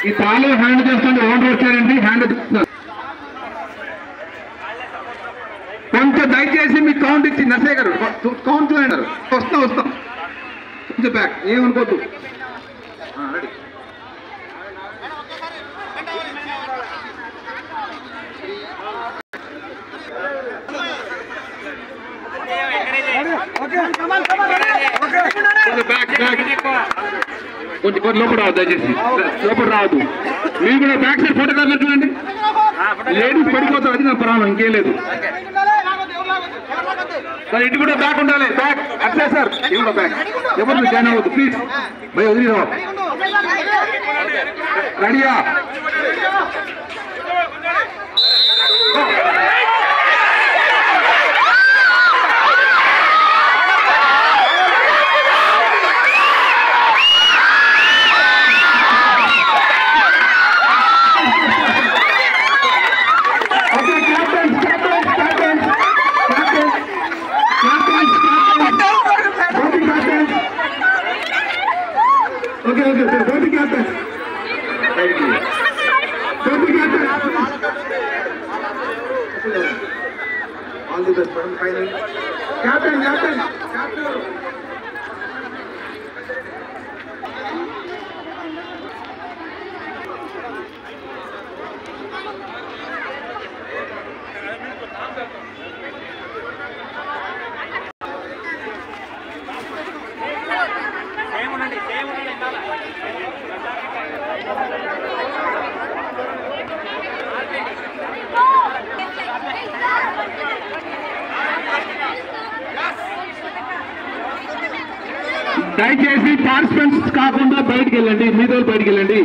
ఈ తాళు హ్యాండ్ చేస్తుంది ఓన్ వచ్చారండి హ్యాండ్ చేస్తున్నారు కొంచెం దయచేసి మీకు కౌంట్ ఇచ్చి నర్సయ్య గారు కౌంట్ చూడండి వస్తాం కొంచెం బ్యాక్ ఏమనుకోద్దు రెడీ కొంచెం లోపల రావద్దు దయచేసి లోపల రావద్దు మీరు కూడా బ్యాక్ సైడ్ ఫోటో కాదు చూడండి లేడీస్ పడిపోతారు అది నా ప్రాబ్లం ఇంకేం లేదు సార్ ఇటు కూడా బ్యాక్ ఉండాలి బ్యాక్ అట్లే సార్ ఇది కూడా బ్యాక్ ఎవరు జాయిన్ అవ్వద్దు ప్లీజ్ భయ వదిలి రావు రెడీయా Okay, sir. Go to captain. Thank you. Go to captain. All the best, madam. Final. Captain. దయచేసి పార్టిసిపెంట్స్ కాకుండా బయటికి వెళ్ళండి మీతో బయటికి వెళ్ళండి